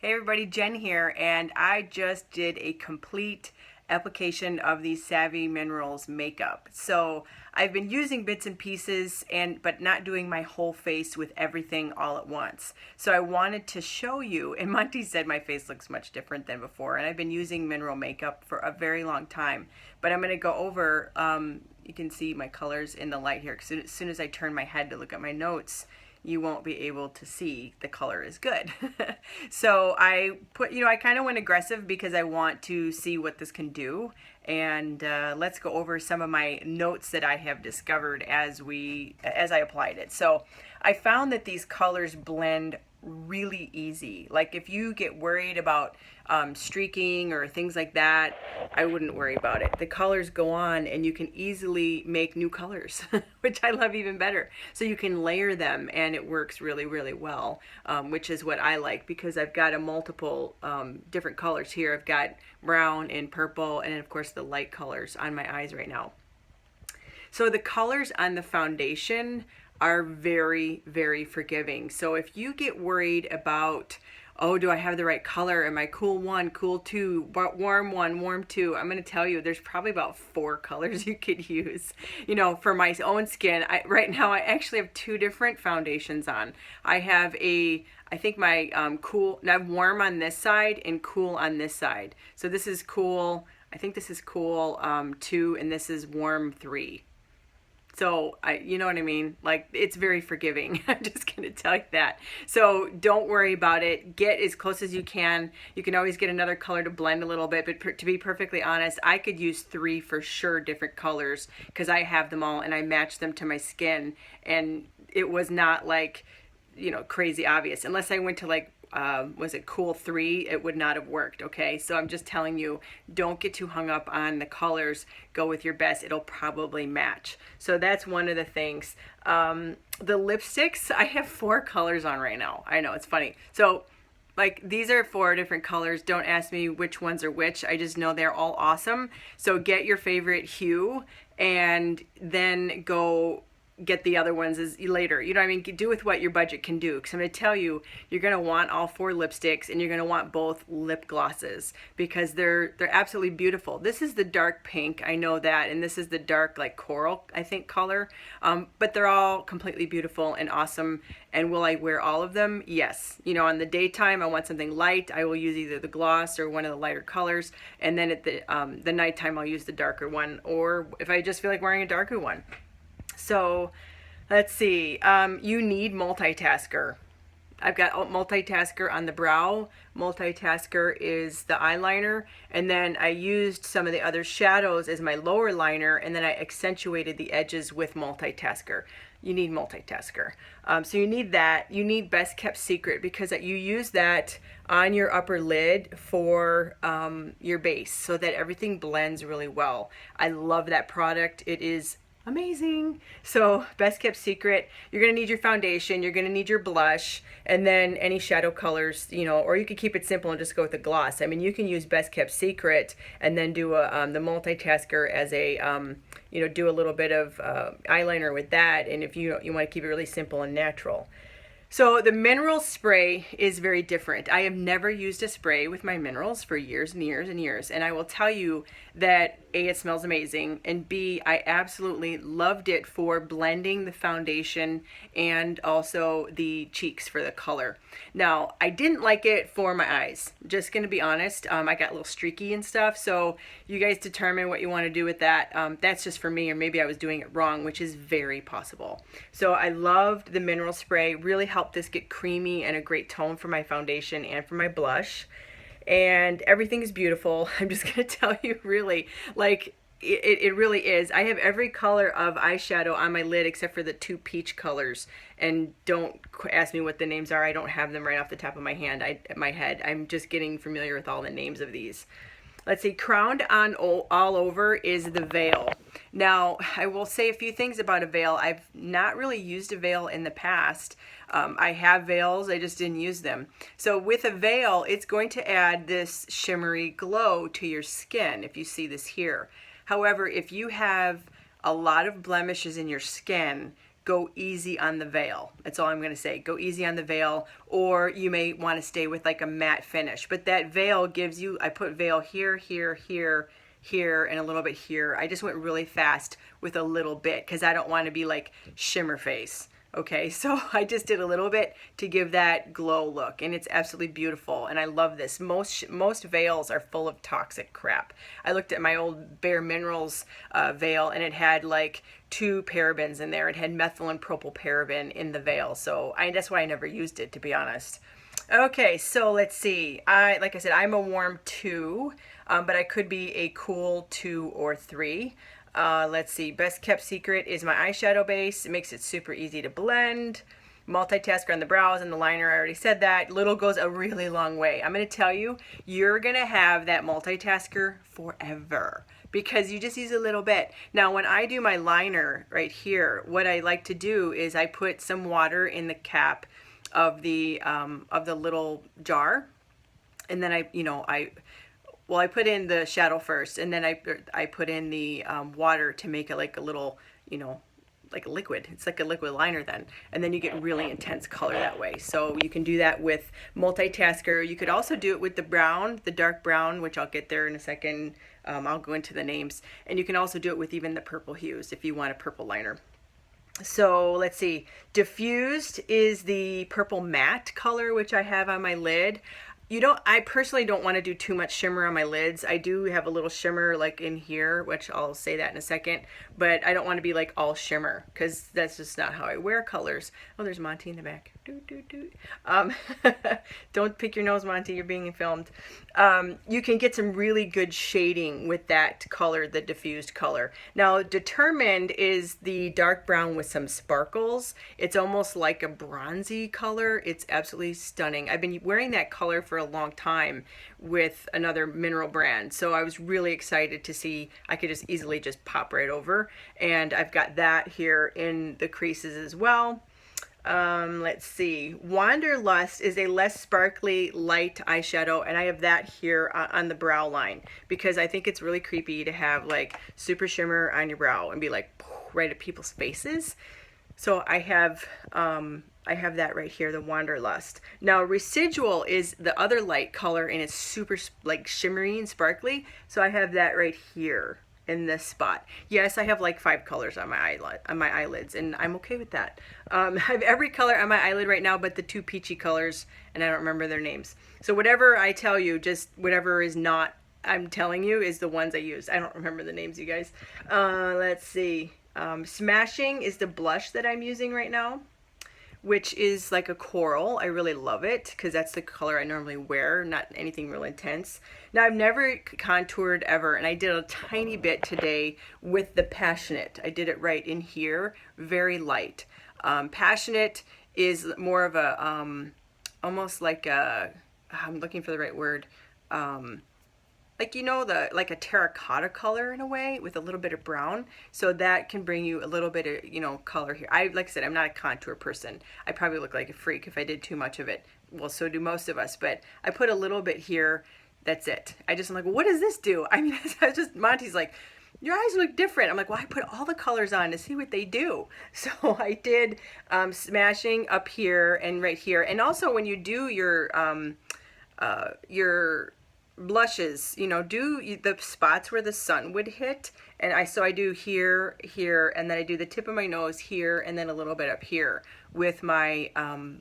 Hey everybody, Jen here, and I just did a complete application of the Savvy Minerals makeup. So I've been using bits and pieces but not doing my whole face with everything all at once. So I wanted to show you, and Monty said my face looks much different than before, and I've been using mineral makeup for a very long time. But I'm going to go over, you can see my colors in the light here, because as soon as I turn my head to look at my notes, you won't be able to see the color is good. So I kind of went aggressive because I want to see what this can do. And let's go over some of my notes that I have discovered as I applied it. So I found that these colors blend really easy. Like if you get worried about streaking or things like that, I wouldn't worry about it. The colors go on and you can easily make new colors, which I love even better. So you can layer them and it works really, really well, which is what I like because I've got a multiple different colors here. I've got brown and purple and of course the light colors on my eyes right now. So the colors on the foundation are very, very forgiving. So if you get worried about, oh, do I have the right color? Am I cool 1, cool 2, warm 1, warm 2? I'm going to tell you, there's probably about 4 colors you could use. You know, for my own skin, right now I actually have 2 different foundations on. I have I think my cool, I have warm on this side and cool on this side. So this is cool, I think this is cool 2 and this is warm 3. So you know what I mean? Like, it's very forgiving. I'm just going to tell you that. So don't worry about it. Get as close as you can. You can always get another color to blend a little bit. But to be perfectly honest, I could use 3 for sure different colors because I have them all and I match them to my skin. And it was not like, you know, crazy obvious. Unless I went to like, was it cool 3? It would not have worked. Okay, so I'm just telling you, don't get too hung up on the colors. Go with your best. It'll probably match. So that's one of the things. The lipsticks, I have 4 colors on right now. I know, it's funny. So like, these are 4 different colors. Don't ask me which ones are which. I just know they're all awesome. So get your favorite hue and then go get the other ones later. You know what I mean? Do with what your budget can do. Because I'm going to tell you, you're going to want all 4 lipsticks and you're going to want both lip glosses because they're absolutely beautiful. This is the dark pink, I know that, and this is the dark like coral, I think, color. But they're all completely beautiful and awesome. And will I wear all of them? Yes. You know, on the daytime, I want something light. I will use either the gloss or one of the lighter colors. And then at the nighttime, I'll use the darker one. Or if I just feel like wearing a darker one. So let's see, you need MultiTasker. I've got MultiTasker on the brow. MultiTasker is the eyeliner. And then I used some of the other shadows as my lower liner. And then I accentuated the edges with MultiTasker. You need MultiTasker. So you need that. You need Best Kept Secret because you use that on your upper lid for your base so that everything blends really well. I love that product. It is amazing. So Best Kept Secret, you're going to need your foundation, you're going to need your blush, and then any shadow colors, you know, or you could keep it simple and just go with the gloss. I mean, you can use Best Kept Secret and then do the MultiTasker as a, you know, do a little bit of eyeliner with that. And if you want to keep it really simple and natural. So the mineral spray is very different. I have never used a spray with my minerals for years and years and years. And I will tell you that A, it smells amazing, and B, I absolutely loved it for blending the foundation and also the cheeks for the color. Now, I didn't like it for my eyes. Just gonna be honest. I got a little streaky and stuff, so you guys determine what you want to do with that. That's just for me, or maybe I was doing it wrong, which is very possible. So I loved the mineral spray. Really helped this get creamy and a great tone for my foundation and for my blush. And everything is beautiful. I'm just gonna tell you, really, like, it really is. I have every color of eyeshadow on my lid except for the 2 peach colors. And don't ask me what the names are. I don't have them right off the top of my head. I'm just getting familiar with all the names of these. Let's see, crowned on all over is the veil. Now, I will say a few things about a veil. I've not really used a veil in the past. I have veils, I just didn't use them. So with a veil, it's going to add this shimmery glow to your skin, if you see this here. However, if you have a lot of blemishes in your skin, go easy on the veil. That's all I'm going to say. Go easy on the veil, or you may want to stay with like a matte finish. But that veil gives you, I put veil here, here, here, here, and a little bit here. I just went really fast with a little bit because I don't want to be like shimmer face. Okay, so I just did a little bit to give that glow look, and it's absolutely beautiful, and I love this. Most veils are full of toxic crap. I looked at my old Bare Minerals veil, and it had like 2 parabens in there. It had methyl and propylparaben in the veil, so that's why I never used it, to be honest. Okay, so let's see. Like I said, I'm a warm 2, but I could be a cool 2 or 3. Let's see, best kept secret is my eyeshadow base. It makes it super easy to blend. MultiTasker on the brows and the liner, I already said that. Little goes a really long way. I'm going to tell you, you're going to have that MultiTasker forever because you just use a little bit. Now, when I do my liner right here, what I like to do is I put some water in the cap of the little jar, and then I put in the shadow first, and then I put in the water to make it like a little, like a liquid. It's like a liquid liner then. And then you get really intense color that way. So you can do that with MultiTasker. You could also do it with the brown, the dark brown, which I'll get there in a second. I'll go into the names. And you can also do it with even the purple hues if you want a purple liner. So let's see. Diffused is the purple matte color, which I have on my lid. I personally don't want to do too much shimmer on my lids. I do have a little shimmer like in here, which I'll say that in a second, but I don't want to be like all shimmer because that's just not how I wear colors. Oh, there's Monty in the back. Don't pick your nose, Monty, you're being filmed. You can get some really good shading with that color, the diffused color. Now, Determined is the dark brown with some sparkles. It's almost like a bronzy color. It's absolutely stunning. I've been wearing that color for a long time with another mineral brand, so I was really excited to see I could just easily just pop right over, and I've got that here in the creases as well. Let's see. Wanderlust is a less sparkly light eyeshadow, and I have that here on the brow line because I think it's really creepy to have like super shimmer on your brow and be like right at people's faces. So I have that right here, the Wanderlust. Now Residual is the other light color, and it's super like shimmery and sparkly. So I have that right here in this spot. Yes, I have like 5 colors on my eyelids, and I'm okay with that. I have every color on my eyelid right now but the 2 peachy colors, and I don't remember their names. So whatever I tell you, just whatever is not I'm telling you is the ones I use. I don't remember the names, you guys. Let's see. Smashing is the blush that I'm using right now, which is like a coral. I really love it because that's the color I normally wear, not anything real intense. Now, I've never contoured ever, and I did a tiny bit today with the Passionate. I did it right in here, very light. Passionate is more of a, almost like a, I'm looking for the right word, like, like a terracotta color in a way with a little bit of brown. So that can bring you a little bit of, color here. Like I said, I'm not a contour person. I probably look like a freak if I did too much of it. Well, so do most of us, but I put a little bit here. That's it. I'm like, well, what does this do? I mean, Monty's like, your eyes look different. I'm like, well, I put all the colors on to see what they do. So I did smashing up here and right here. And also when you do your blushes, do the spots where the sun would hit, and I do here, and then I do the tip of my nose here, and then a little bit up here with my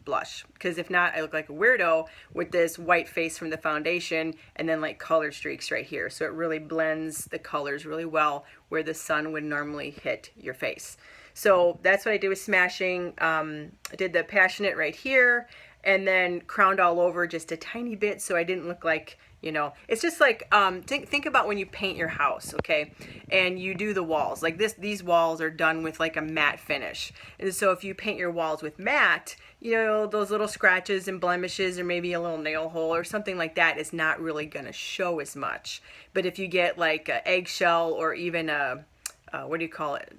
blush, because if not, I look like a weirdo with this white face from the foundation and then like color streaks right here. So it really blends the colors really well where the sun would normally hit your face. So that's what I did with smashing. I did the Passionate right here, and then crowned all over just a tiny bit so I didn't look like, it's just like, think about when you paint your house, okay, and you do the walls like this. These walls are done with like a matte finish, and so if you paint your walls with matte, those little scratches and blemishes or maybe a little nail hole or something like that is not really going to show as much. But if you get like an eggshell or even a, what do you call it,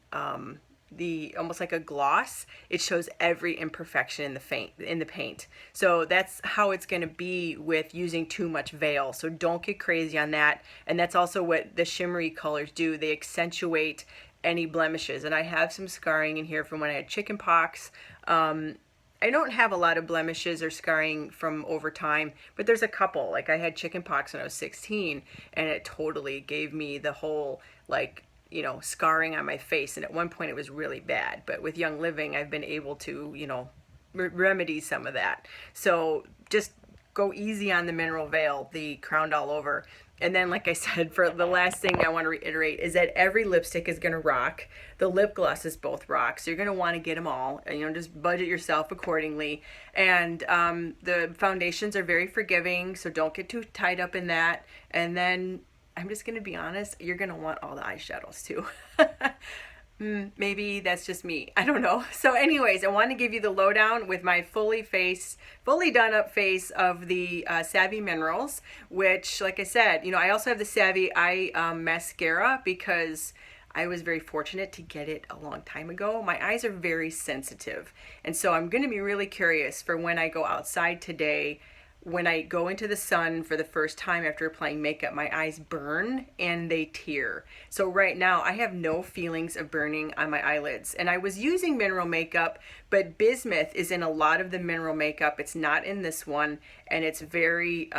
almost like a gloss, it shows every imperfection in the paint. So that's how it's going to be with using too much veil. So don't get crazy on that. And that's also what the shimmery colors do. They accentuate any blemishes. And I have some scarring in here from when I had chicken pox. I don't have a lot of blemishes or scarring from over time, but there's a couple. Like I had chicken pox when I was 16, and it totally gave me the whole, like, you know, scarring on my face. And at one point it was really bad. But with Young Living, I've been able to, you know, remedy some of that. So just go easy on the Mineral Veil, the Crowned All Over. And then, like I said, for the last thing I want to reiterate is that every lipstick is going to rock. The lip glosses both rock. So you're going to want to get them all. And, you know, just budget yourself accordingly. And the foundations are very forgiving, so don't get too tied up in that. And then, I'm just going to be honest, you're going to want all the eyeshadows too. Maybe that's just me. I don't know. So anyways, I want to give you the lowdown with my fully done up face of the Savvy Minerals, which, like I said, you know, I also have the Savvy Eye Mascara because I was very fortunate to get it a long time ago. My eyes are very sensitive. And so I'm going to be really curious for when I go outside today. When I go into the sun for the first time after applying makeup, my eyes burn and they tear. So right now I have no feelings of burning on my eyelids. And I was using mineral makeup, but bismuth is in a lot of the mineral makeup. It's not in this one, and it's very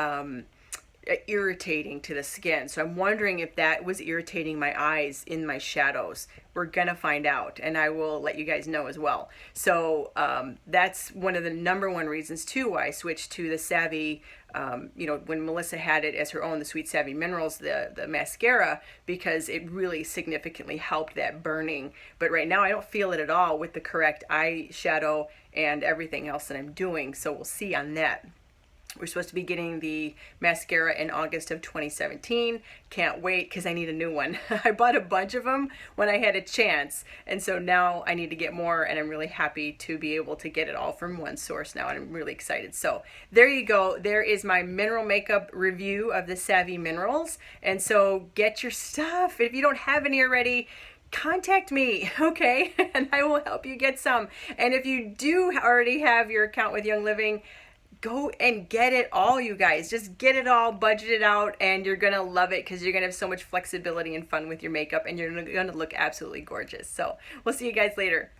irritating to the skin. So I'm wondering if that was irritating my eyes in my shadows. We're gonna find out, and I will let you guys know as well. So that's one of the #1 reasons too why I switched to the Savvy, you know, when Melissa had it as her own, the Sweet Savvy Minerals, the mascara, because it really significantly helped that burning. But right now I don't feel it at all with the correct eyeshadow and everything else that I'm doing. So we'll see on that. We're supposed to be getting the mascara in August of 2017. Can't wait because I need a new one. I bought a bunch of them when I had a chance, and so now I need to get more, and I'm really happy to be able to get it all from one source now, and I'm really excited. So there you go. There is my mineral makeup review of the Savvy Minerals, and so get your stuff. If you don't have any already, contact me, okay? And I will help you get some. And if you do already have your account with Young Living, go and get it all, you guys. Just get it all, budget it out, and you're gonna love it because you're gonna have so much flexibility and fun with your makeup, and you're gonna look absolutely gorgeous. So we'll see you guys later.